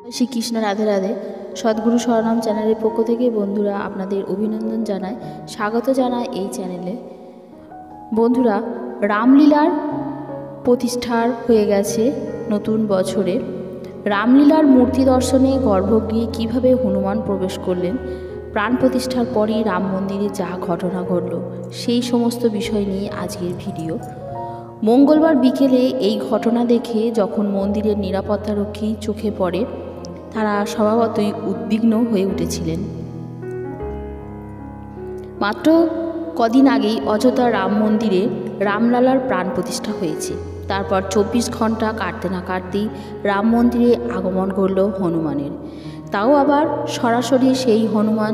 শ্রীকৃষ্ণ, রাধে রাধে। সদ্গুরু শরণম চ্যানেলের পক্ষ থেকে বন্ধুরা আপনাদের অভিনন্দন জানাই, স্বাগত জানাই এই চ্যানেলে। বন্ধুরা, রামলীলার প্রতিষ্ঠার হয়ে গেছে নতুন বছরে। রামলীলার মূর্তি দর্শনে গর্ভগৃহে কীভাবে হনুমান প্রবেশ করলেন, প্রাণ প্রতিষ্ঠার পরই রাম মন্দিরে যা ঘটনা ঘটল, সেই সমস্ত বিষয় নিয়ে আজকের ভিডিও। মঙ্গলবার বিকেলে এই ঘটনা দেখে যখন মন্দিরের নিরাপত্তারক্ষী চোখে পড়ে, তারা স্বভাবতই উদ্বিগ্ন হয়ে উঠেছিলেন। মাত্র কদিন আগেই অযোধ্যা রাম মন্দিরে রামলালার প্রাণ প্রতিষ্ঠা হয়েছে। তারপর 24 ঘন্টা কাটতে না কাটতেই রাম মন্দিরে আগমন করল হনুমানের। তাও আবার সরাসরি সেই হনুমান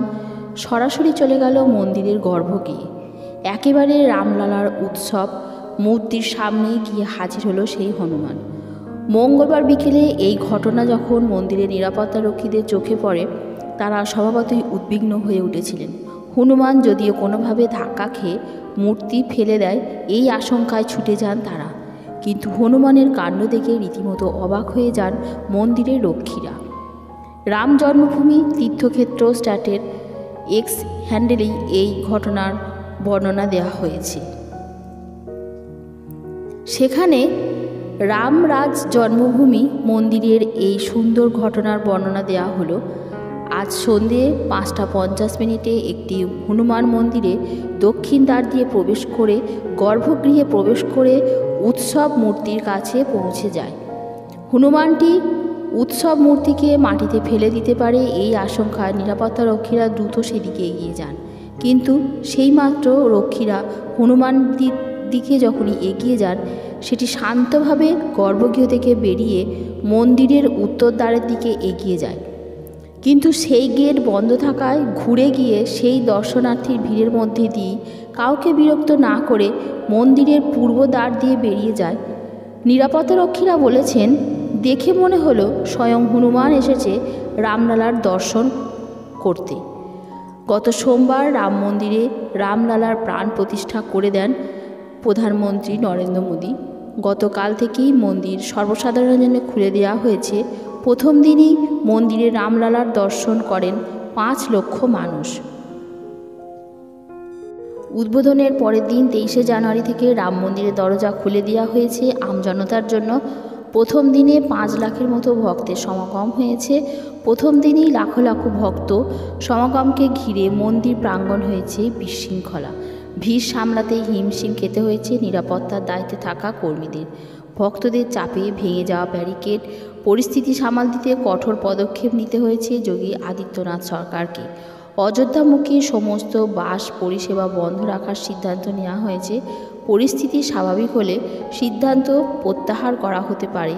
সরাসরি চলে গেল মন্দিরের গর্ভগৃহে। একেবারে রামলালার উৎসব মূর্তির সামনে গিয়ে হাজির হলো সেই হনুমান। মঙ্গলবার বিকেলে এই ঘটনা যখন মন্দিরের নিরাপত্তারক্ষীদের চোখে পড়ে, তারা স্বভাবতই উদ্বিগ্ন হয়ে উঠেছিলেন। হনুমান যদিও কোনোভাবে ধাক্কা খেয়ে মূর্তি ফেলে দেয়, এই আশঙ্কায় ছুটে যান তারা। কিন্তু হনুমানের কাণ্ড দেখে রীতিমতো অবাক হয়ে যান মন্দিরের রক্ষীরা। রাম জন্মভূমি তীর্থক্ষেত্র স্ট্যাটের এক্স হ্যান্ডেলেই এই ঘটনার বর্ণনা দেওয়া হয়েছে। সেখানে রামরাজ জন্মভূমি মন্দিরের এই সুন্দর ঘটনার বর্ণনা দেওয়া হলো। আজ সন্ধে 5:50 একটি হনুমান মন্দিরে দক্ষিণ দ্বার দিয়ে প্রবেশ করে গর্ভগৃহে প্রবেশ করে উৎসব মূর্তির কাছে পৌঁছে যায়। হনুমানটি উৎসব মূর্তিকে মাটিতে ফেলে দিতে পারে, এই আশঙ্কায় নিরাপত্তারক্ষীরা দ্রুত সেদিকে এগিয়ে যান। কিন্তু সেইমাত্র রক্ষীরা হনুমানটির দিকে যখনই এগিয়ে যান, সেটি শান্তভাবে গর্ভগৃহ থেকে বেরিয়ে মন্দিরের উত্তর দ্বারের দিকে এগিয়ে যায়। কিন্তু সেই গেট বন্ধ থাকায় ঘুরে গিয়ে সেই দর্শনার্থীর ভিড়ের মধ্যে দিয়ে কাউকে বিরক্ত না করে মন্দিরের পূর্ব দ্বার দিয়ে বেরিয়ে যায়। নিরাপত্তারক্ষীরা বলেছেন, দেখে মনে হলো স্বয়ং হনুমান এসেছে রামলালার দর্শন করতে। গত সোমবার রাম মন্দিরে রামলালার প্রাণ প্রতিষ্ঠা করে দেন প্রধানমন্ত্রী নরেন্দ্র মোদী। গতকাল থেকেই মন্দির সর্বসাধারণের জন্য খুলে দেওয়া হয়েছে। প্রথম দিনই মন্দিরে রামলালার দর্শন করেন 5 লক্ষ মানুষ। উদ্বোধনের পরের দিন 23শে জানুয়ারি থেকে রাম মন্দিরের দরজা খুলে দেওয়া হয়েছে আমজনতার জন্য। প্রথম দিনে 5 লাখের মতো ভক্তের সমাগম হয়েছে। প্রথম দিনেই লাখো লাখো ভক্ত সমাগমকে ঘিরে মন্দির প্রাঙ্গণ হয়েছে বিশৃঙ্খলা। ভিড় সামলাতে হিমশিম খেতে হয়েছে নিরাপত্তার দায়িত্বে থাকা কর্মীদের। ভক্তদের চাপে ভেঙে যাওয়া ব্যারিকেড পরিস্থিতি সামাল দিতে কঠোর পদক্ষেপ নিতে হয়েছে যোগী আদিত্যনাথ সরকারকে। অযোধ্যামুখী সমস্ত বাস পরিষেবা বন্ধ রাখার সিদ্ধান্ত নেওয়া হয়েছে। পরিস্থিতি স্বাভাবিক হলে সিদ্ধান্ত প্রত্যাহার করা হতে পারে